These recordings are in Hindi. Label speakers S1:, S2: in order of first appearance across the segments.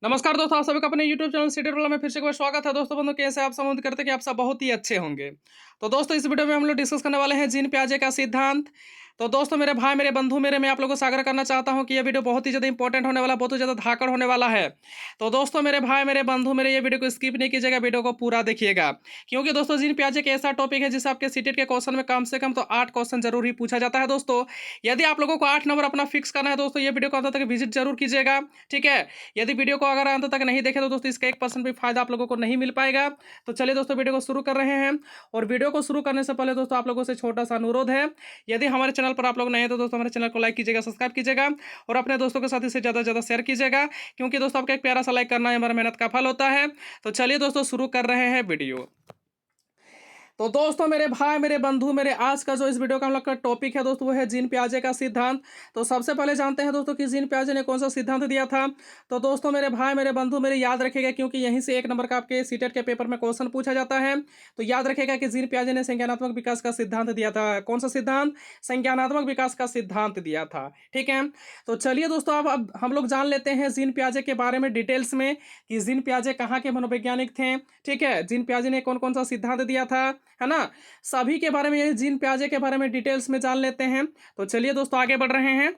S1: नमस्कार दोस्तों, आप सभी का अपने YouTube चैनल सिटी ट्रोलर में फिर से एक बार स्वागत है। दोस्तों बंधु, कैसे आप सब? उम्मीद करते हैं कि आप सब बहुत ही अच्छे होंगे। तो दोस्तों, इस वीडियो में हम लोग डिस्कस करने वाले हैं जीन प्याजे का सिद्धांत। तो दोस्तों, मेरे भाई, मेरे बंधु, मैं आप लोगों को आग्रह करना चाहता हूं कि ये वीडियो बहुत ही ज़्यादा इंपॉर्टेंट होने वाला, बहुत ही ज़्यादा धाकड़ होने वाला है। तो दोस्तों, मेरे भाई, मेरे बंधु, ये वीडियो को स्किप नहीं कीजिएगा, वीडियो को पूरा देखिएगा। क्योंकि दोस्तों, जीन प्याजे एक ऐसा टॉपिक है जिससे आपके सीटेट के क्वेश्चन में कम से कम तो 8 क्वेश्चन जरूर ही पूछा जाता है। दोस्तों, यदि आप लोगों को 8 नंबर अपना फिक्स करना है दोस्तों, ये वीडियो को अंत तक विजिट जरूर कीजिएगा। ठीक है। यदि वीडियो को अगर अंत तक नहीं देखे तो दोस्तों इसका 1% भी फायदा आप लोगों को नहीं मिल पाएगा। तो चलिए दोस्तों, वीडियो को शुरू कर रहे हैं। और वीडियो को शुरू करने से पहले दोस्तों आप लोगों से छोटा सा अनुरोध है, यदि हमारे चैनल पर आप लोग नए हैं तो दोस्तों हमारे चैनल को लाइक कीजिएगा, सब्सक्राइब कीजिएगा और अपने दोस्तों के साथ इसे ज़्यादा से ज़्यादा शेयर कीजिएगा। क्योंकि दोस्तों आपका एक प्यारा सा लाइक करना हमारा मेहनत का फल होता है। तो चलिए दोस्तों, शुरू कर रहे हैं वीडियो। तो दोस्तों, मेरे भाई, मेरे बंधु, आज का जो इस वीडियो का हम लोग का टॉपिक है दोस्तों, वो है जीन प्याजे का सिद्धांत। तो सबसे पहले जानते हैं दोस्तों कि जीन प्याजे ने कौन सा सिद्धांत दिया था। तो दोस्तों, मेरे भाई, मेरे बंधु, याद रखिएगा, क्योंकि यहीं से 1 नंबर का आपके सीटेट के पेपर में क्वेश्चन पूछा जाता है। तो याद रखिएगा कि जीन प्याजे ने संज्ञानात्मक विकास का सिद्धांत दिया था। कौन सा सिद्धांत? संज्ञानात्मक विकास का सिद्धांत दिया था। ठीक है। तो चलिए दोस्तों, अब हम लोग जान लेते हैं जीन प्याजे के बारे में डिटेल्स में, कि जीन प्याजे कहाँ के मनोवैज्ञानिक थे। ठीक है। जीन प्याजे ने कौन कौन सा सिद्धांत दिया था, है ना। सभी के बारे में, ये जीन प्याजे के बारे में डिटेल्स में जान लेते हैं। तो चलिए दोस्तों, आगे बढ़ रहे हैं।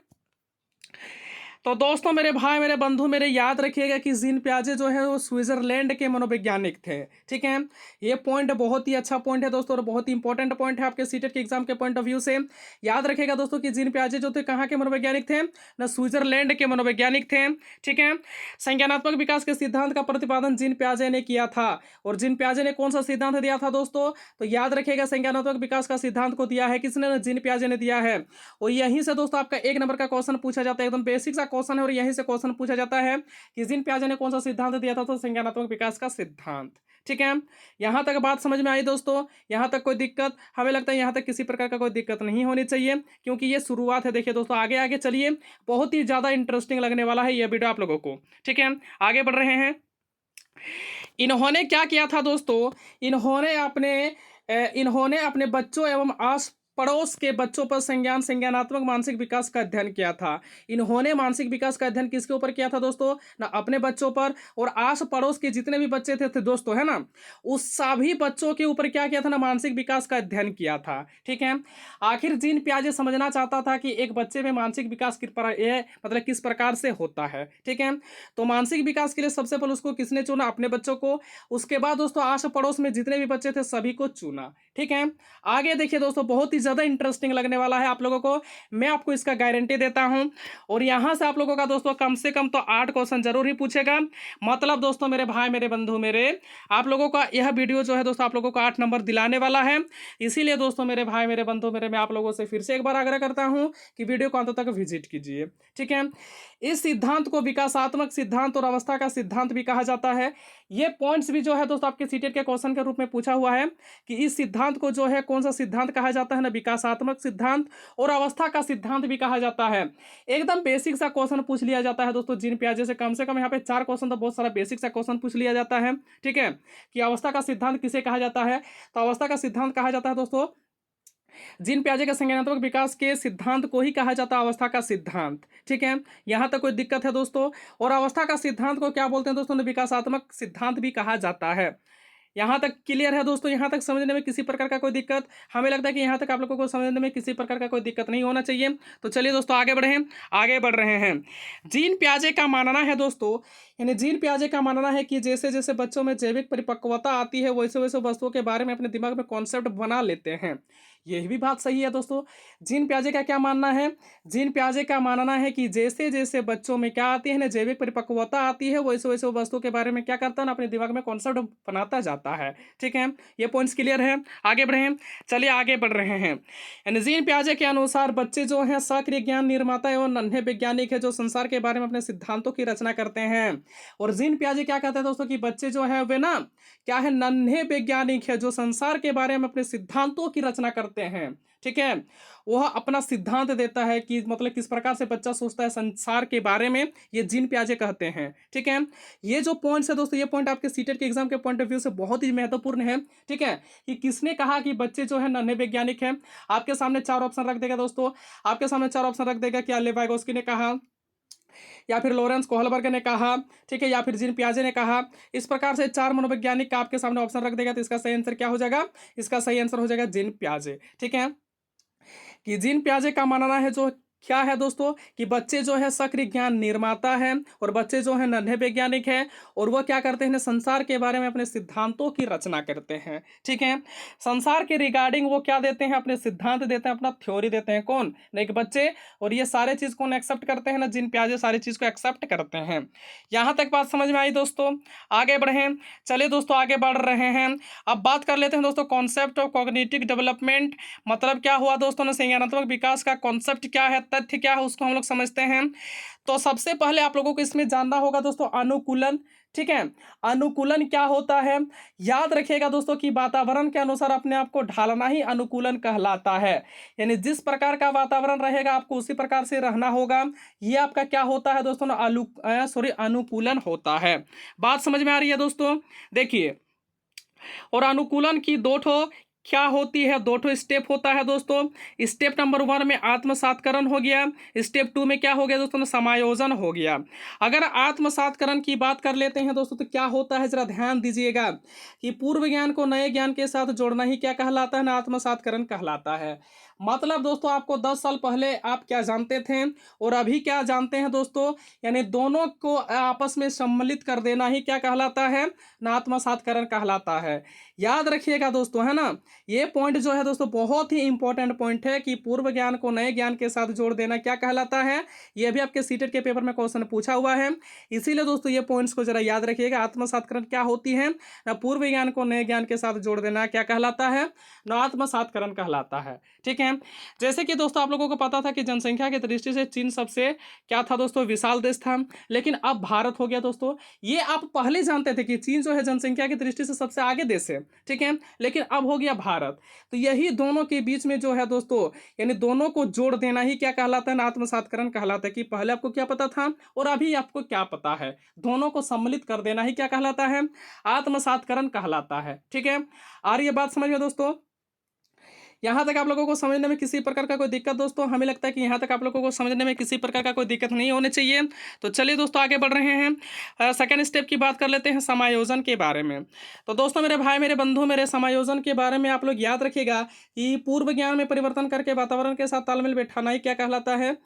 S1: तो दोस्तों, मेरे भाई, मेरे बंधु, याद रखिएगा कि जीन प्याजे जो है वो स्विट्जरलैंड के मनोवैज्ञानिक थे। ठीक है। ये पॉइंट बहुत ही अच्छा पॉइंट है दोस्तों, और बहुत ही इंपॉर्टेंट पॉइंट है आपके सीटेट के एग्जाम के पॉइंट ऑफ व्यू से। याद रखिएगा दोस्तों कि जीन प्याजे जो थे कहाँ के मनोवैज्ञानिक थे ना, स्विट्जरलैंड के मनोवैज्ञानिक थे। ठीक है। संज्ञानात्मक विकास के सिद्धांत का प्रतिपादन जीन प्याजे ने किया था। और जीन प्याजे ने कौन सा सिद्धांत दिया था दोस्तों? तो याद रखिएगा, संज्ञानात्मक विकास का सिद्धांत को दिया है किसने? जीन प्याजे ने दिया है। और यहीं से दोस्तों आपका 1 नंबर का क्वेश्चन पूछा जाता है, एकदम बेसिक सा क्वेश्चन है। और यहीं से क्वेश्चन पूछा जाता है कि जीन प्याजे ने कौन सा सिद्धांत दिया था? तो संज्ञानात्मक विकास का सिद्धांत। ठीक है। यहां तक बात समझ में आई दोस्तों? यहां तक कोई दिक्कत? हमें लगता है यहां तक किसी प्रकार का कोई दिक्कत नहीं होनी चाहिए, क्योंकि ये शुरुआत है। देखिए दोस्तों, आगे आगे चलिए, बहुत ही ज्यादा इंटरेस्टिंग लगने वाला है ये वीडियो आप लोगों को। ठीक है। आगे बढ़ रहे हैं। इन्होंने क्या किया था दोस्तों? इन्होंने अपने बच्चों एवं आस पड़ोस के बच्चों पर संज्ञानात्मक मानसिक विकास का अध्ययन किया था। इन्होंने मानसिक विकास का अध्ययन किसके ऊपर किया था दोस्तों? ना अपने बच्चों पर, और आस पड़ोस के जितने भी बच्चे थे दोस्तों, है ना, उस सभी बच्चों के ऊपर क्या किया था ना, मानसिक विकास का अध्ययन किया था। ठीक है। आखिर जीन प्याजे समझना चाहता था कि एक बच्चे में मानसिक विकास मतलब किस प्रकार से होता है। ठीक है। तो मानसिक विकास के लिए सबसे पहले उसको किसने चुना? अपने बच्चों को। उसके बाद दोस्तों आस पड़ोस में जितने भी बच्चे थे सभी को चुना। ठीक है। आगे देखिए दोस्तों, बहुत ही ज्यादा इंटरेस्टिंग लगने वाला है आप लोगों को, मैं आपको इसका गारंटी देता हूं। और यहां से आप लोगों का दोस्तों कम से कम तो 8 क्वेश्चन जरूर ही पूछेगा। मतलब दोस्तों, मेरे भाई, मेरे बंधु, आप लोगों का यह वीडियो जो है दोस्तों आप लोगों को 8 नंबर दिलाने वाला है। इसीलिए दोस्तों, मेरे भाई, मेरे बंधु, मैं आप लोगों से फिर से एक बार आग्रह करता हूं कि वीडियो को अंत तक विजिट कीजिए। ठीक है। इस सिद्धांत को विकासात्मक सिद्धांत और अवस्था का सिद्धांत भी कहा जाता है। ये पॉइंट्स भी जो है दोस्तों आपके सीटेट के क्वेश्चन के रूप में पूछा हुआ है कि इस सिद्धांत को जो है कौन सा सिद्धांत कहा जाता है ना, विकासात्मक सिद्धांत और अवस्था का सिद्धांत भी कहा जाता है। एकदम बेसिक सा क्वेश्चन पूछ लिया जाता है दोस्तों जीन प्याजे से कम यहाँ पे 4 क्वेश्चन, तो बहुत सारा बेसिक सा क्वेश्चन पूछ लिया जाता है। ठीक है। कि अवस्था का सिद्धांत किसे कहा जाता है? तो अवस्था का सिद्धांत कहा जाता है दोस्तों जीन प्याजे के संज्ञानात्मक विकास के सिद्धांत को ही कहा जाता है अवस्था का सिद्धांत। ठीक है। यहां तक कोई दिक्कत है दोस्तों? और अवस्था का सिद्धांत को क्या बोलते हैं दोस्तों? विकासात्मक सिद्धांत भी कहा जाता है। यहां तक क्लियर है दोस्तों? यहां तक समझने में किसी प्रकार का कोई दिक्कत? हमें लगता है कि यहां तक आप लोगों को समझने में किसी प्रकार का कोई दिक्कत नहीं होना चाहिए। तो चलिए दोस्तों, आगे बढ़ रहे हैं। जीन प्याजे का मानना है दोस्तों, यानी जीन प्याजे का मानना है कि जैसे जैसे बच्चों में जैविक परिपक्वता आती है वैसे वैसे वस्तुओं के बारे में अपने दिमाग में कॉन्सेप्ट बना लेते हैं। यही भी बात सही है दोस्तों। जीन प्याजे का क्या मानना है? जीन प्याजे का मानना है कि जैसे जैसे बच्चों में क्या आती है ना, जैविक परिपक्वता आती है वैसे वैसे वस्तु के बारे में क्या करता है ना, अपने दिमाग में कॉन्सेप्ट बनाता जाता है। ठीक है। ये पॉइंट्स क्लियर है? आगे बढ़े, चलिए आगे बढ़ रहे हैं। यानी जीन प्याजे के अनुसार बच्चे जो हैं सक्रिय ज्ञान निर्माता एवं नन्हे वैज्ञानिक है, जो संसार के बारे में अपने सिद्धांतों की रचना करते हैं। और जीन प्याजे क्या कहते हैं दोस्तों कि बच्चे जो है वे ना क्या है, नन्हे वैज्ञानिक है, जो संसार के बारे में अपने सिद्धांतों की रचना करते हैं। ठीक है। वह अपना सिद्धांत देता है कि मतलब किस प्रकार से बच्चा सोचता है संसार के बारे में, ये जीन प्याजे कहते हैं। ठीक है। ये जो पॉइंट्स है दोस्तों, ये पॉइंट आपके सीटेट के एग्जाम के पॉइंट ऑफ व्यू से बहुत ही महत्वपूर्ण है। ठीक है। कि किसने कहा कि बच्चे जो है नन्हे वैज्ञानिक हैं? आपके सामने 4 ऑप्शन रख देगा दोस्तों, आपके सामने 4 ऑप्शन रख देगा कि लेवाइगोस्की ने कहा, या फिर लॉरेंस कोहलबर्ग ने कहा, ठीक है, या फिर जीन पियाजे ने कहा। इस प्रकार से 4 मनोवैज्ञानिक का आपके सामने ऑप्शन रख देगा, तो इसका सही आंसर क्या हो जाएगा? इसका सही आंसर हो जाएगा जीन पियाजे, ठीक है? कि जीन पियाजे का मानना है जो क्या है दोस्तों कि बच्चे जो है सक्रिय ज्ञान निर्माता है और बच्चे जो है नन्हे वैज्ञानिक है और वह क्या करते हैं संसार के बारे में अपने सिद्धांतों की रचना करते हैं, ठीक है। संसार के रिगार्डिंग वो क्या देते हैं अपने सिद्धांत देते हैं, अपना थ्योरी देते हैं, कौन? नहीं कि बच्चे। और ये सारे चीज कौन एक्सेप्ट करते हैं ना? जीन पियाजे सारी चीज को एक्सेप्ट करते हैं। यहाँ तक बात समझ में आई दोस्तों? आगे बढ़े, चलिए दोस्तों आगे बढ़ रहे हैं। अब बात कर लेते हैं दोस्तों कॉन्सेप्ट ऑफ कॉग्निटिव डेवलपमेंट, मतलब क्या हुआ दोस्तों ना? संज्ञानात्मक विकास का कॉन्सेप्ट क्या है, तथ्य क्या है, उसको हम लोग समझते हैं। तो सबसे पहले आप लोगों को इसमें जानना होगा दोस्तों अनुकूलन, ठीक है। अनुकूलन क्या होता है? याद रखिएगा दोस्तों कि वातावरण के अनुसार अपने आप को ढालना ही अनुकूलन कहलाता है। यानी जिस प्रकार का वातावरण रहेगा आपको उसी प्रकार से रहना होगा। ये आपका क्या होता है दोस्तों? अनुकूलन होता है। बात समझ में आ रही है दोस्तों? देखिए, और अनुकूलन की दो ठो क्या होती है, दो ठो स्टेप होता है दोस्तों। स्टेप नंबर 1 में आत्मसातकरण हो गया, स्टेप 2 में क्या हो गया दोस्तों? समायोजन हो गया। अगर आत्मसातकरण की बात कर लेते हैं दोस्तों तो क्या होता है, जरा ध्यान दीजिएगा कि पूर्व ज्ञान को नए ज्ञान के साथ जोड़ना ही क्या कहलाता है ना? आत्मसातकरण कहलाता है। मतलब दोस्तों आपको 10 साल पहले आप क्या जानते थे और अभी क्या जानते हैं दोस्तों, यानी दोनों को आपस में सम्मिलित कर देना ही क्या कहलाता है ना? आत्मसातकरण कहलाता है। याद रखिएगा दोस्तों, है ना? ये पॉइंट जो है दोस्तों बहुत ही इंपॉर्टेंट पॉइंट है कि पूर्व ज्ञान को नए ज्ञान के साथ जोड़ देना क्या कहलाता है। ये भी आपके सीटेट के पेपर में क्वेश्चन पूछा हुआ है, इसीलिए दोस्तों ये पॉइंट्स को जरा याद रखिएगा। आत्मसातकरण क्या होती है ना? पूर्व ज्ञान को नए ज्ञान के साथ जोड़ देना क्या कहलाता है ना? आत्मसातकरण कहलाता है, ठीक है। जैसे कि दोस्तों आप लोगों को पता था कि जनसंख्या की दृष्टि से चीन सबसे क्या था दोस्तों? विशाल देश था, लेकिन अब भारत हो गया दोस्तों। ये आप पहले जानते थे कि चीन जो है जनसंख्या की दृष्टि से सबसे आगे देश है, ठीक है, लेकिन अब हो गया भारत। तो यही दोनों के बीच में जो है दोस्तों, यानी दोनों को जोड़ देना ही क्या कहलाता है ना? आत्मसातकरण कहलाता है। कि पहले आपको क्या पता था और अभी आपको क्या पता है, दोनों को सम्मिलित कर देना ही क्या कहलाता है? आत्मसातकरण कहलाता है, ठीक है। आ रही है बात समझ में दोस्तों? यहाँ तक आप लोगों को समझने में किसी प्रकार का कोई दिक्कत दोस्तों? हमें लगता है कि यहाँ तक आप लोगों को समझने में किसी प्रकार का कोई दिक्कत नहीं होनी चाहिए। तो चलिए दोस्तों आगे बढ़ रहे हैं। सेकंड स्टेप की बात कर लेते हैं समायोजन के बारे में। तो दोस्तों मेरे भाई मेरे बंधु मेरे, समायोजन के बारे में आप लोग याद रखिएगा कि पूर्व ज्ञान में परिवर्तन करके वातावरण के साथ तालमेल बैठाना ही क्या कहलाता है?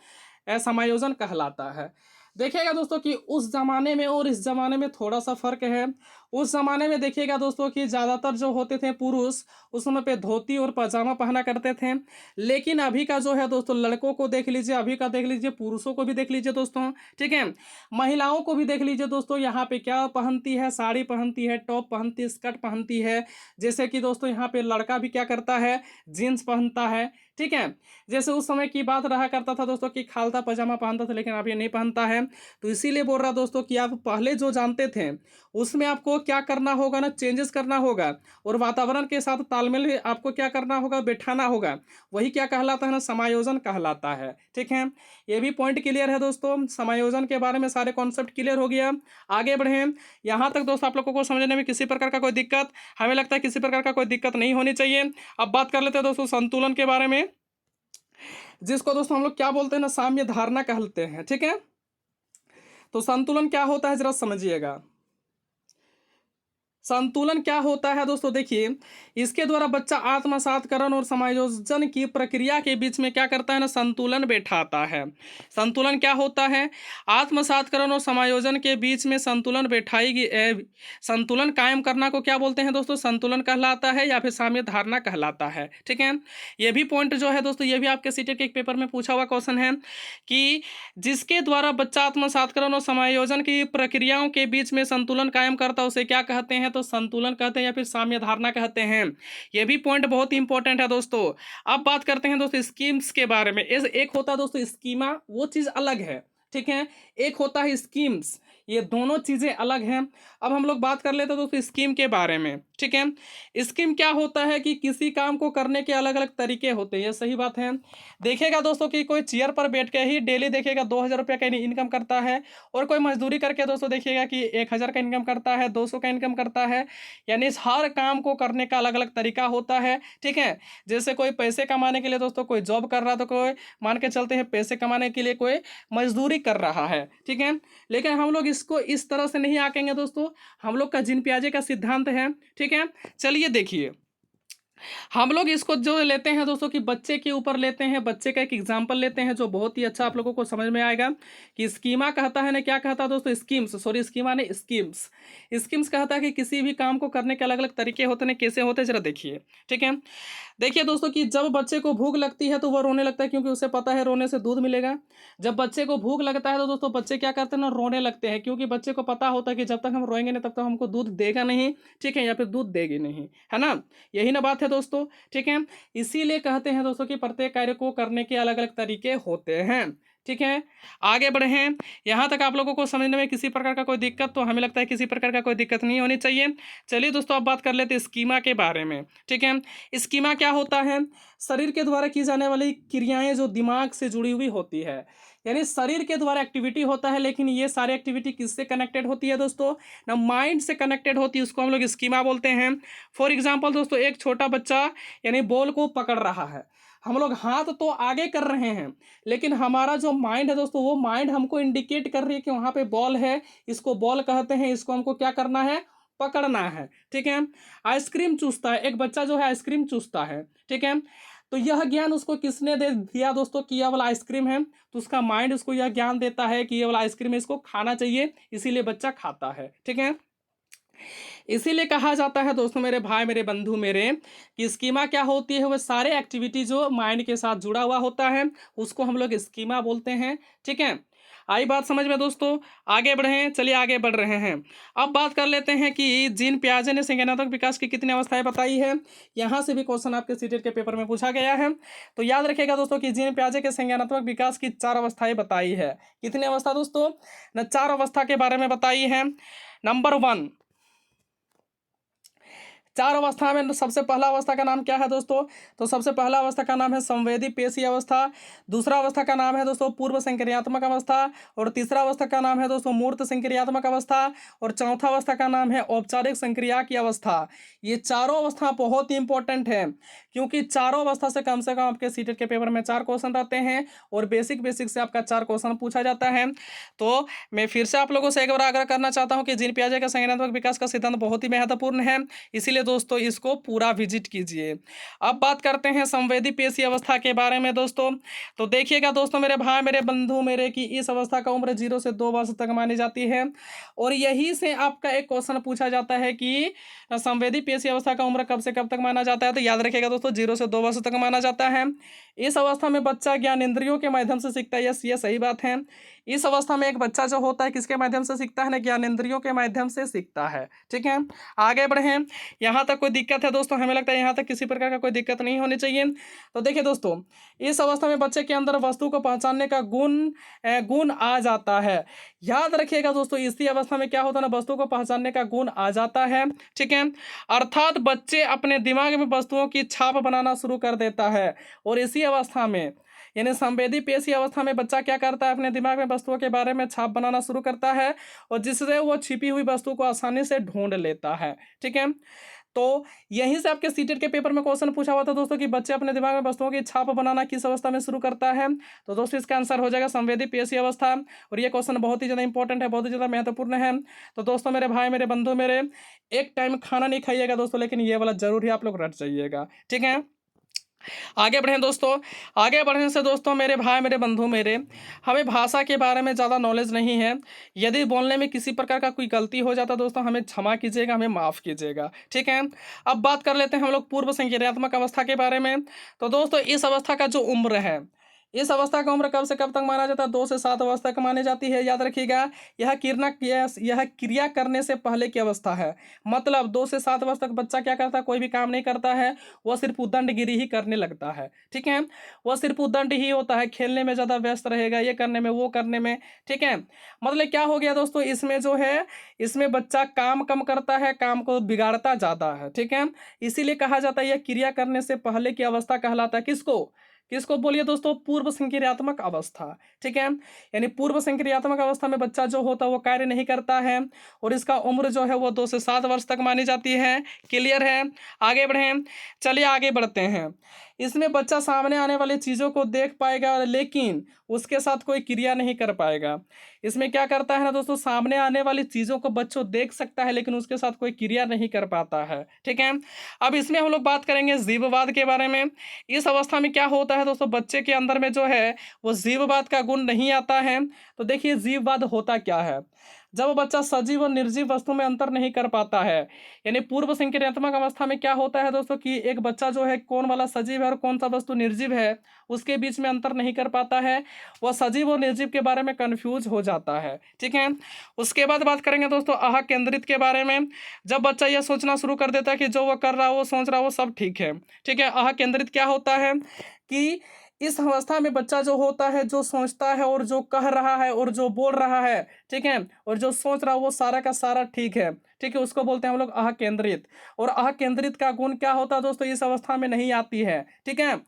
S1: समायोजन कहलाता है। देखिएगा दोस्तों कि उस जमाने में और इस जमाने में थोड़ा सा फर्क है। उस जमाने में देखिएगा दोस्तों कि ज़्यादातर जो होते थे पुरुष उस समय पे धोती और पजामा पहना करते थे, लेकिन अभी का जो है दोस्तों लड़कों को देख लीजिए, अभी का देख लीजिए, पुरुषों को भी देख लीजिए दोस्तों, ठीक है, महिलाओं को भी देख लीजिए दोस्तों। यहाँ पे क्या पहनती है? साड़ी पहनती है, टॉप पहनती है, स्कर्ट पहनती है। जैसे कि दोस्तों यहाँ पे लड़का भी क्या करता है? जीन्स पहनता है, ठीक है। जैसे उस समय की बात रहा करता था दोस्तों कि खालता पजामा पहनता था, लेकिन अब ये नहीं पहनता है। तो इसीलिए बोल रहा दोस्तों कि आप पहले जो जानते थे उसमें आपको क्या करना होगा ना? चेंजेस करना होगा और वातावरण के साथ तालमेल आपको क्या करना होगा? बैठाना होगा। वही क्या कहलाता है ना? समायोजन कहलाता है, ठीक है। ये भी पॉइंट क्लियर है दोस्तों, समायोजन के बारे में सारे कॉन्सेप्ट क्लियर हो गया। आगे बढ़ें। यहाँ तक दोस्तों आप लोगों को समझने में किसी प्रकार का कोई दिक्कत, हमें लगता है किसी प्रकार का कोई दिक्कत नहीं होनी चाहिए। अब बात कर लेते हैं दोस्तों संतुलन के बारे में, जिसको दोस्तों हम लोग क्या बोलते हैं ना? साम्य धारणा कहते हैं, ठीक है। तो संतुलन क्या होता है जरा समझिएगा। संतुलन क्या होता है दोस्तों? देखिए, इसके द्वारा बच्चा आत्मसातकरण और समायोजन की प्रक्रिया के बीच में क्या करता है ना? संतुलन बैठाता है। संतुलन क्या होता है? आत्मसातकरण और समायोजन के बीच में संतुलन बैठाई संतुलन कायम करना को क्या बोलते हैं दोस्तों? संतुलन कहलाता है या फिर साम्य धारणा कहलाता है, ठीक है। ये भी पॉइंट जो है दोस्तों, ये भी आपके सीटेट के एक पेपर में पूछा हुआ क्वेश्चन है कि जिसके द्वारा बच्चा आत्मसातकरण और समायोजन की प्रक्रियाओं के बीच में संतुलन कायम करता है उसे क्या कहते हैं? तो संतुलन कहते हैं या फिर साम्य धारणा कहते हैं। ये भी पॉइंट बहुत इंपॉर्टेंट है दोस्तों। अब बात करते हैं दोस्तों स्कीम्स के बारे में। एक होता है दोस्तों स्कीमा, वो चीज अलग है, ठीक है। एक होता है स्कीम्स, ये दोनों चीजें अलग हैं। अब हम लोग बात कर लेते हैं दोस्तों स्कीम के बारे में, ठीक है। स्कीम क्या होता है कि किसी काम को करने के अलग अलग तरीके होते हैं, ये सही बात है। देखिएगा दोस्तों कि कोई चेयर पर बैठ के ही डेली देखिएगा 2,000 रुपये का इनकम करता है, और कोई मजदूरी करके दोस्तों देखिएगा कि 1,000 का इनकम करता है, 200 का इनकम करता है। यानी इस हर काम को करने का अलग अलग तरीका होता है, ठीक है। जैसे कोई पैसे कमाने के लिए दोस्तों कोई जॉब कर रहा है, तो कोई मान के चलते हैं पैसे कमाने के लिए कोई मजदूरी कर रहा है, ठीक है। लेकिन हम लोग इसको इस तरह से नहीं आंकेंगे दोस्तों, हम लोग का जीन पियाजे का सिद्धांत है, ठीक है। चलिए देखिए, हम लोग इसको जो लेते हैं दोस्तों कि बच्चे के ऊपर लेते हैं, बच्चे का एक एग्जांपल लेते हैं जो बहुत ही अच्छा आप लोगों को समझ में आएगा कि स्कीमा कहता है ना, क्या कहता है दोस्तों, स्कीम्स, सॉरी स्कीमा नहीं, स्कीम्स। स्कीम्स कहता है कि किसी भी काम को करने के अलग अलग तरीके होते हैं, कैसे होते हैं जरा देखिए, ठीक है। देखिए दोस्तों कि जब बच्चे को भूख लगती है तो वह रोने लगता है, क्योंकि उसे पता है रोने से दूध मिलेगा। जब बच्चे को भूख लगता है तो दोस्तों बच्चे क्या करते हैं ना, रोने लगते हैं, क्योंकि बच्चे को पता होता है कि जब तक हम रोएंगे नहीं तब तक हमको दूध देगा नहीं, ठीक है, या फिर दूध देगी नहीं, है ना। यही ना बात है दोस्तों, ठीक है। इसीलिए कहते हैं दोस्तों कि प्रत्येक कार्य को करने के अलग अलग तरीके होते हैं, ठीक है। आगे बढ़े हैं, यहाँ तक आप लोगों को समझने में किसी प्रकार का कोई दिक्कत, तो हमें लगता है किसी प्रकार का कोई दिक्कत नहीं होनी चाहिए। चलिए दोस्तों अब बात कर लेते हैं स्कीमा के बारे में, ठीक है। स्कीमा क्या होता है, शरीर के द्वारा की जाने वाली क्रियाएं जो दिमाग से जुड़ी हुई होती है, यानी शरीर के द्वारा एक्टिविटी होता है, लेकिन ये सारी एक्टिविटी किससे कनेक्टेड होती है दोस्तों, ना माइंड से कनेक्टेड होती है, उसको हम लोग स्कीमा बोलते हैं। फॉर एग्जाम्पल दोस्तों, एक छोटा बच्चा यानी बॉल को पकड़ रहा है, हम लोग हाथ तो आगे कर रहे हैं, लेकिन हमारा जो माइंड है दोस्तों, वो माइंड हमको इंडिकेट कर रही है कि वहाँ पे बॉल है, इसको बॉल कहते हैं, इसको हमको क्या करना है, पकड़ना है, ठीक है। आइसक्रीम चूसता है, एक बच्चा जो है आइसक्रीम चूसता है, ठीक है। तो यह ज्ञान उसको किसने दे दिया दोस्तों कि यह वाला आइसक्रीम है, तो उसका माइंड उसको यह ज्ञान देता है कि ये वाला आइसक्रीम है, इसको खाना चाहिए, इसीलिए बच्चा खाता है, ठीक है। इसीलिए कहा जाता है दोस्तों, मेरे भाई मेरे बंधु मेरे, कि स्कीमा क्या होती है, वह सारे एक्टिविटी जो माइंड के साथ जुड़ा हुआ होता है उसको हम लोग स्कीमा बोलते हैं, ठीक है। आई बात समझ में दोस्तों, आगे बढ़े, चलिए आगे बढ़ रहे हैं। अब बात कर लेते हैं कि जीन पियाजे ने संज्ञानात्मक विकास की कितनी अवस्थाएं बताई है। यहाँ से भी क्वेश्चन आपके सीटेट के पेपर में पूछा गया है, तो याद रखिएगा दोस्तों कि जीन पियाजे के संज्ञानात्मक विकास की 4 अवस्थाएं बताई है। कितनी अवस्था दोस्तों, न 4 अवस्था के बारे में बताई है। नंबर 1, 4 अवस्था में सबसे पहला अवस्था का नाम क्या है दोस्तों, तो सबसे पहला अवस्था का नाम है संवेदी पेशी अवस्था, दूसरा अवस्था का नाम है दोस्तों पूर्व संक्रियात्मक अवस्था, और तीसरा अवस्था का नाम है दोस्तों मूर्त संक्रियात्मक अवस्था, और चौथा अवस्था का नाम है औपचारिक संक्रिया की अवस्था। ये चारों अवस्था बहुत ही इंपॉर्टेंट है, क्योंकि चारों अवस्था से कम आपके सीटेट के पेपर में 4 क्वेश्चन रहते हैं, और बेसिक से आपका 4 क्वेश्चन पूछा जाता है। तो मैं फिर से आप लोगों से एक बार आग्रह करना चाहता हूँ कि जीन पियाजे का संज्ञानात्मक विकास का सिद्धांत बहुत ही महत्वपूर्ण है, इसीलिए दोस्तों इसको पूरा विजिट कीजिए। अब बात करते हैं संवेदी पेशी अवस्था के बारे में दोस्तों। तो देखिएगा दोस्तों, मेरे भाई मेरे बंधु मेरे, की इस अवस्था का उम्र 0 से 2 वर्ष तक मानी जाती है, और यही से आपका एक क्वेश्चन पूछा जाता है कि संवेदी पेशी अवस्था का उम्र कब से कब तक माना जाता है। तो याद रखिएगा दोस्तों, 0 से 2 वर्ष तक माना जाता है। इस अवस्था में बच्चा ज्ञानेंद्रियों के माध्यम से सीखता है, यस ये सही बात है। इस अवस्था में एक बच्चा जो होता है किसके माध्यम से सीखता है ना, ज्ञानेंद्रियों के माध्यम से सीखता है, ठीक है। आगे बढ़े, यहाँ तक कोई दिक्कत है दोस्तों, हमें लगता है यहाँ तक किसी प्रकार का कोई दिक्कत नहीं होनी चाहिए। तो देखिए दोस्तों, इस अवस्था में बच्चे के अंदर वस्तु को पहचानने का गुण आ जाता है। याद रखिएगा दोस्तों, इसी अवस्था में क्या होता है ना, वस्तु को पहचानने का गुण आ जाता है, ठीक है। अर्थात बच्चे अपने दिमाग में वस्तुओं की छाप बनाना शुरू कर देता है, और इसी अवस्था में यानी संवेदी पेशी अवस्था में बच्चा क्या करता है, अपने दिमाग में वस्तुओं के बारे में छाप बनाना शुरू करता है, और जिससे वो छिपी हुई वस्तु को आसानी से ढूंढ लेता है, ठीक है। तो यहीं से आपके सीटेट के पेपर में क्वेश्चन पूछा हुआ था दोस्तों कि बच्चे अपने दिमाग में वस्तुओं की छाप बनाना किस अवस्था में शुरू करता है। तो दोस्तों इसका आंसर हो जाएगा संवेदी पेशी अवस्था, और ये क्वेश्चन बहुत ही ज़्यादा इंपॉर्टेंट है, बहुत ही ज़्यादा महत्वपूर्ण है। तो दोस्तों मेरे भाई मेरे बंधु मेरे, एक टाइम खाना नहीं खाइएगा दोस्तों, लेकिन ये वाला जरूर ही आप लोग रट जाइएगा, ठीक है। आगे बढ़ें दोस्तों, आगे बढ़ने से दोस्तों मेरे भाई मेरे बंधु मेरे, हमें भाषा के बारे में ज़्यादा नॉलेज नहीं है। यदि बोलने में किसी प्रकार का कोई गलती हो जाता दोस्तों, हमें क्षमा कीजिएगा, हमें माफ़ कीजिएगा, ठीक है। अब बात कर लेते हैं हम लोग पूर्व संक्रियात्मक अवस्था के बारे में। तो दोस्तों इस अवस्था का जो उम्र है, इस अवस्था का उम्र कब से कब तक माना जाता है? 2 से 7 अवस्था तक मानी जाती है। याद रखिएगा, यह क्रिया करने से पहले की अवस्था है। मतलब 2 से 7 वर्ष तक बच्चा क्या करता है? कोई भी काम नहीं करता है, वह सिर्फ उद्दंडगिरी ही करने लगता है, ठीक है? वह सिर्फ उद्दंड ही होता है, खेलने में ज़्यादा व्यस्त रहेगा, ये करने में, वो करने में, ठीक है? मतलब क्या हो गया दोस्तों, इसमें जो है, इसमें बच्चा काम कम करता है, काम को बिगाड़ता ज़्यादा है, ठीक है? इसीलिए कहा जाता है यह क्रिया करने से पहले की अवस्था कहलाता है। किसको? किसको बोलिए दोस्तों? पूर्व संक्रियात्मक अवस्था, ठीक है? यानी पूर्व संक्रियात्मक अवस्था में बच्चा जो होता है वो कार्य नहीं करता है और इसका उम्र जो है वो 2 से 7 वर्ष तक मानी जाती है। क्लियर है? आगे बढ़ें, चलिए आगे बढ़ते हैं। इसमें बच्चा सामने आने वाली चीज़ों को देख पाएगा लेकिन उसके साथ कोई क्रिया नहीं कर पाएगा। इसमें क्या करता है ना दोस्तों, सामने आने वाली चीज़ों को बच्चों देख सकता है लेकिन उसके साथ कोई क्रिया नहीं कर पाता है, ठीक है? अब इसमें हम लोग बात करेंगे जीववाद के बारे में। इस अवस्था में क्या होता है दोस्तों, बच्चे के अंदर में जो है वो जीववाद का गुण नहीं आता है। तो देखिए जीववाद होता क्या है, जब बच्चा सजीव और निर्जीव वस्तु में अंतर नहीं कर पाता है। यानी पूर्व संक्रियात्मक अवस्था में क्या होता है दोस्तों कि एक बच्चा जो है कौन वाला सजीव है और कौन सा वस्तु निर्जीव है उसके बीच में अंतर नहीं कर पाता है, वह सजीव और निर्जीव के बारे में कंफ्यूज हो जाता है, ठीक है? उसके बाद बात करेंगे दोस्तों अह केंद्रित के बारे में। जब बच्चा यह सोचना शुरू कर देता है कि जो वह कर रहा है, वो सोच रहा है, वो सब ठीक है, ठीक है? अह केंद्रित क्या होता है कि इस अवस्था में बच्चा जो होता है, जो सोचता है और जो कह रहा है और जो बोल रहा है, ठीक है, और जो सोच रहा है वो सारा का सारा ठीक है, ठीक है? उसको बोलते हैं हम लोग अह केंद्रित। और अह केंद्रित का गुण क्या होता है दोस्तों, इस अवस्था में नहीं आती है, ठीक है?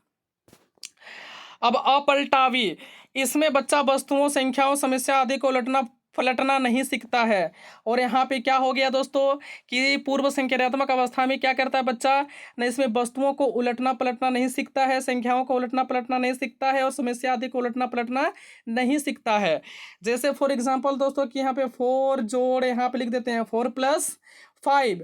S1: अब अपलटावी, इसमें बच्चा वस्तुओं, संख्याओं, समस्या आदि को उलटना पलटना नहीं सीखता है। और यहाँ पे क्या हो गया दोस्तों कि पूर्व संक्रियात्मक अवस्था में क्या करता है बच्चा ना, इसमें वस्तुओं को उलटना पलटना नहीं सीखता है, संख्याओं को उलटना पलटना नहीं सीखता है और समस्या आदि को उलटना पलटना नहीं सीखता है। जैसे फॉर एग्जांपल दोस्तों कि यहाँ पे 4 जोड़ यहाँ पे लिख देते हैं 4 + 5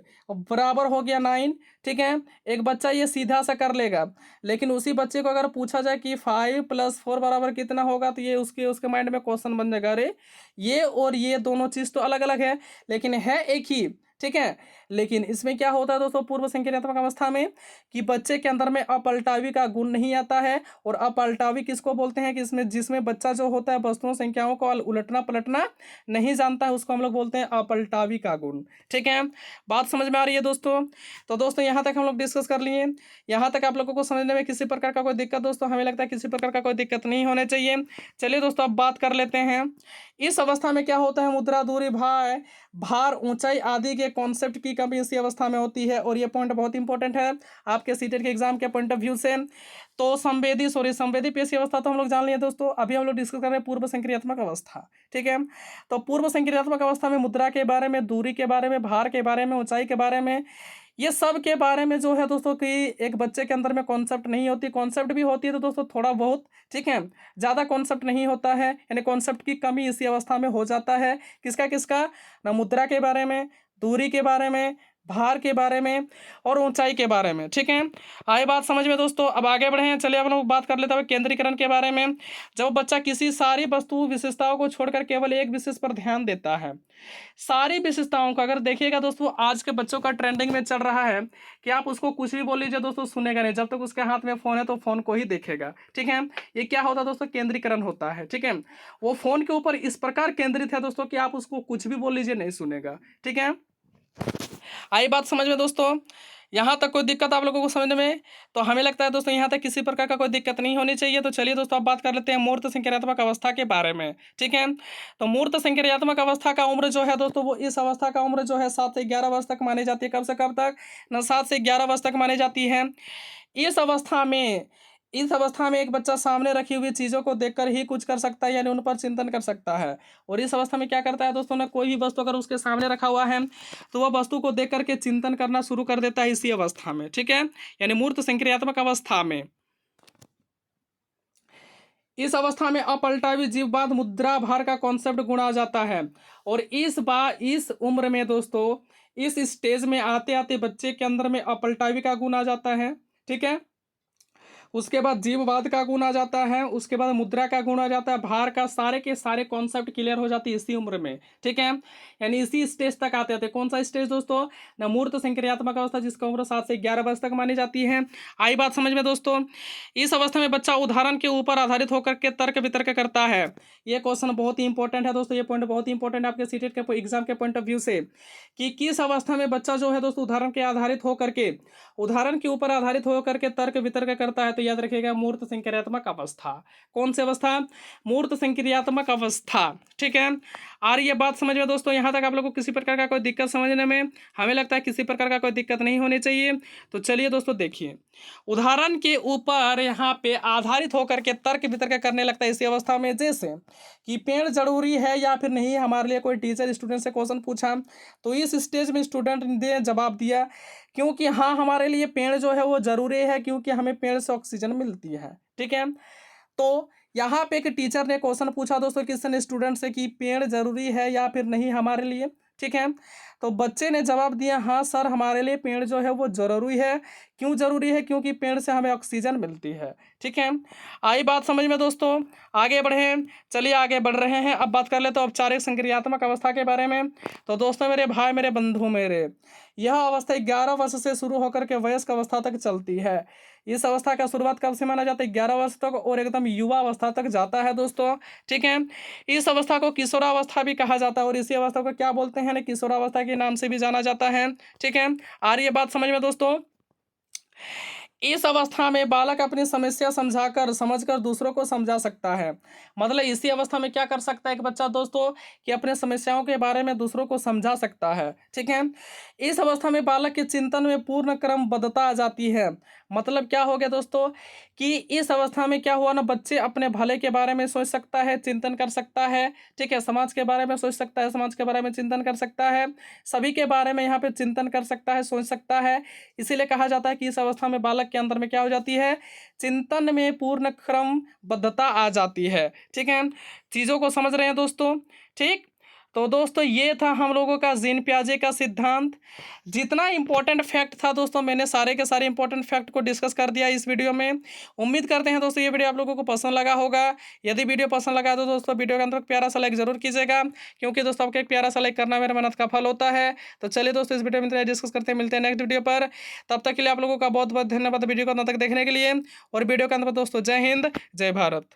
S1: बराबर हो गया 9, ठीक है? एक बच्चा ये सीधा सा कर लेगा, लेकिन उसी बच्चे को अगर पूछा जाए कि 5 + 4 बराबर कितना होगा, तो ये उसके उसके माइंड में क्वेश्चन बन जाएगा, अरे ये और ये दोनों चीज़ तो अलग अलग है लेकिन है एक ही, ठीक है? लेकिन इसमें क्या होता है दोस्तों पूर्व संक्रियात्मक अवस्था में कि बच्चे के अंदर में अपलटावी का गुण नहीं आता है। और अपलटावी किसको बोलते हैं कि इसमें जिसमें बच्चा जो होता है वस्तुओं, संख्याओं को उलटना पलटना नहीं जानता है, उसको हम लोग बोलते हैं अपलटावी का गुण, ठीक है? बात समझ में आ रही है दोस्तों? तो दोस्तों यहाँ तक हम लोग डिस्कस कर लिए। यहाँ तक आप लोगों को समझने में किसी प्रकार का कोई दिक्कत दोस्तों? हमें लगता है किसी प्रकार का कोई दिक्कत नहीं होने चाहिए। चलिए दोस्तों अब बात कर लेते हैं इस अवस्था में क्या होता है। मुद्रा, दूरी, भार, ऊंचाई आदि के कॉन्सेप्ट की कमी इसी अवस्था में होती है और ये पॉइंट बहुत इंपॉर्टेंट है आपके सीटेट के एग्जाम के पॉइंट ऑफ व्यू से। तो संवेदी पेशी अवस्था तो हम लोग जान लिए दोस्तों। अभी हम लोग डिस्कस कर रहे हैं पूर्व संक्रियात्मक अवस्था, ठीक है? तो पूर्व संक्रियात्मक अवस्था में मुद्रा के बारे में, दूरी के बारे में, भार के बारे में, ऊंचाई के बारे में, ये सब के बारे में जो है दोस्तों कि एक बच्चे के अंदर में कॉन्सेप्ट नहीं होती। कॉन्सेप्ट भी होती है तो दोस्तों थोड़ा बहुत, ठीक है, ज़्यादा कॉन्सेप्ट नहीं होता है। यानी कॉन्सेप्ट की कमी इसी अवस्था में हो जाता है। किसका किसका ना, मुद्रा के बारे में, दूरी के बारे में, भार के बारे में और ऊंचाई के बारे में, ठीक है? आए बात समझ में दोस्तों? अब आगे बढ़े हैं, चलिए अब लोग बात कर लेते हैं केंद्रीकरण के बारे में। जब बच्चा किसी सारी वस्तु विशेषताओं को छोड़कर केवल एक विशेष पर ध्यान देता है, सारी विशेषताओं का अगर देखिएगा दोस्तों, आज के बच्चों का ट्रेंडिंग में चल रहा है कि आप उसको कुछ भी बोल लीजिए दोस्तों, सुनेगा नहीं। जब तक उसके हाथ में फ़ोन है तो फ़ोन को ही देखेगा, ठीक है? ये क्या होता है दोस्तों? केंद्रीकरण होता है, ठीक है? वो फ़ोन के ऊपर इस प्रकार केंद्रित है दोस्तों कि आप उसको कुछ भी बोल लीजिए, नहीं सुनेगा, ठीक है? आई बात समझ में दोस्तों? यहाँ तक कोई दिक्कत आप लोगों को समझने में? तो हमें लगता है दोस्तों यहाँ तक किसी प्रकार का कोई दिक्कत नहीं होनी चाहिए। तो चलिए दोस्तों अब बात कर लेते हैं मूर्त संक्रियात्मक अवस्था के बारे में, ठीक है? तो मूर्त संक्रियात्मक अवस्था का उम्र जो है दोस्तों, वो इस अवस्था का उम्र जो है 7 से 11 वर्ष तक मानी जाती है। कब से कब तक ना? 7 से 11 वर्ष तक मानी जाती है। इस अवस्था में एक बच्चा सामने रखी हुई चीज़ों को देखकर ही कुछ कर सकता है, यानी उन पर चिंतन कर सकता है। और इस अवस्था में क्या करता है दोस्तों ना, कोई भी वस्तु अगर उसके सामने रखा हुआ है तो वह वस्तु को देख करके चिंतन करना शुरू कर देता है इसी अवस्था में, ठीक है? यानी मूर्त संक्रियात्मक अवस्था में। इस अवस्था में अपलटावी जीववाद, मुद्रा, भार का कॉन्सेप्ट गुण आ जाता है। और इस उम्र में दोस्तों, इस स्टेज में आते आते बच्चे के अंदर में अपलटावी का गुण आ जाता है, ठीक है? उसके बाद जीववाद का गुण आ जाता है, उसके बाद मुद्रा का गुण आ जाता है, भार का, सारे के सारे कॉन्सेप्ट क्लियर हो जाती है इसी उम्र में। ठीक है, यानी इसी स्टेज तक आते थे। कौन सा स्टेज दोस्तों? न मूर्त संक्रियात्मक अवस्था, जिसका उम्र 7 से 11 वर्ष तक मानी जाती है। आई बात समझ में दोस्तों? इस अवस्था में बच्चा उदाहरण के ऊपर आधारित होकर के तर्क वितर्क करता है। ये क्वेश्चन बहुत ही इंपॉर्टेंट है दोस्तों, ये पॉइंट बहुत ही इंपॉर्टेंट है आपके सीटेट के एग्जाम के पॉइंट ऑफ व्यू से, कि किस अवस्था में बच्चा जो है दोस्तों उदाहरण के आधारित होकर के, उदाहरण के ऊपर आधारित होकर के तर्क वितर्क करता है। तो याद रखिएगा, मूर्त संक्रियात्मक अवस्था। कौन सी अवस्था? मूर्त संक्रियात्मक अवस्था। ठीक है, और ये बात समझ में दोस्तों, यहाँ तक आप लोगों को किसी प्रकार का कोई दिक्कत समझने में? हमें लगता है किसी प्रकार का कोई दिक्कत नहीं होनी चाहिए। तो चलिए दोस्तों देखिए, उदाहरण के ऊपर यहाँ पे आधारित होकर के तर्क वितर्क करने लगता है इसी अवस्था में। जैसे कि पेड़ जरूरी है या फिर नहीं, हमारे लिए कोई टीचर स्टूडेंट से क्वेश्चन पूछा, तो इस स्टेज में स्टूडेंट ने जवाब दिया क्योंकि हाँ, हमारे लिए पेड़ जो है वो जरूरी है, क्योंकि हमें पेड़ से ऑक्सीजन मिलती है। ठीक है, तो यहाँ पे एक टीचर ने क्वेश्चन पूछा दोस्तों किसी स्टूडेंट से कि पेड़ जरूरी है या फिर नहीं हमारे लिए। ठीक है, तो बच्चे ने जवाब दिया, हाँ सर, हमारे लिए पेड़ जो है वो जरूरी है। क्यों जरूरी है? क्योंकि पेड़ से हमें ऑक्सीजन मिलती है। ठीक है, आई बात समझ में दोस्तों? आगे बढ़े, चलिए आगे बढ़ रहे हैं। अब बात कर ले तो औपचारिक संक्रियात्मक अवस्था के बारे में। तो दोस्तों, मेरे भाई, मेरे बंधु मेरे, यह अवस्था 11 वर्ष से शुरू होकर के वयस्क अवस्था तक चलती है। इस अवस्था का शुरुआत कब से माना जाता है? 11 वर्ष तक, और एकदम युवा अवस्था तक जाता है दोस्तों। ठीक है, इस अवस्था को किशोरावस्था भी कहा जाता है, और इसी अवस्था को क्या बोलते हैं? किशोरावस्था के नाम से भी जाना जाता है। ठीक है, आ रही है बात समझ में दोस्तों? इस अवस्था में बालक अपनी समस्या समझाकर, समझकर दूसरों को समझा सकता है। मतलब इसी अवस्था में क्या कर सकता है एक बच्चा दोस्तों, कि अपने समस्याओं के बारे में दूसरों को समझा सकता है। ठीक है, इस अवस्था में बालक के चिंतन में पूर्ण क्रमबद्धता आ जाती है। मतलब क्या हो गया दोस्तों, कि इस अवस्था में क्या हुआ ना, बच्चे अपने भले के बारे में सोच सकता है, चिंतन कर सकता है। ठीक है, समाज के बारे में सोच सकता है, समाज के बारे में चिंतन कर सकता है, सभी के बारे में यहाँ पे चिंतन कर सकता है, सोच सकता है। इसीलिए कहा जाता है कि इस अवस्था में बालक के अंदर में क्या हो जाती है? चिंतन में पूर्ण क्रमबद्धता आ जाती है। ठीक है, चीज़ों को समझ रहे हैं दोस्तों? ठीक, तो दोस्तों ये था हम लोगों का जीन पियाजे का सिद्धांत। जितना इंपॉर्टेंट फैक्ट था दोस्तों, मैंने सारे के सारे इंपॉर्टेंट फैक्ट को डिस्कस कर दिया इस वीडियो में। उम्मीद करते हैं दोस्तों ये वीडियो आप लोगों को पसंद लगा होगा। यदि वीडियो पसंद लगा तो दोस्तों वीडियो के अंदर प्यारा सा लाइक जरूर कीजिएगा, क्योंकि दोस्तों आपका एक प्यारा सा लाइक करना मेरे मेहनत का फल होता है। तो चलिए दोस्तों, इस वीडियो में डिस्कस करते हैं, मिलते हैं नेक्स्ट वीडियो पर। तब तक के लिए आप लोगों का बहुत बहुत धन्यवाद वीडियो को अंत तक देखने के लिए। और वीडियो के अंत में दोस्तों, जय हिंद, जय भारत।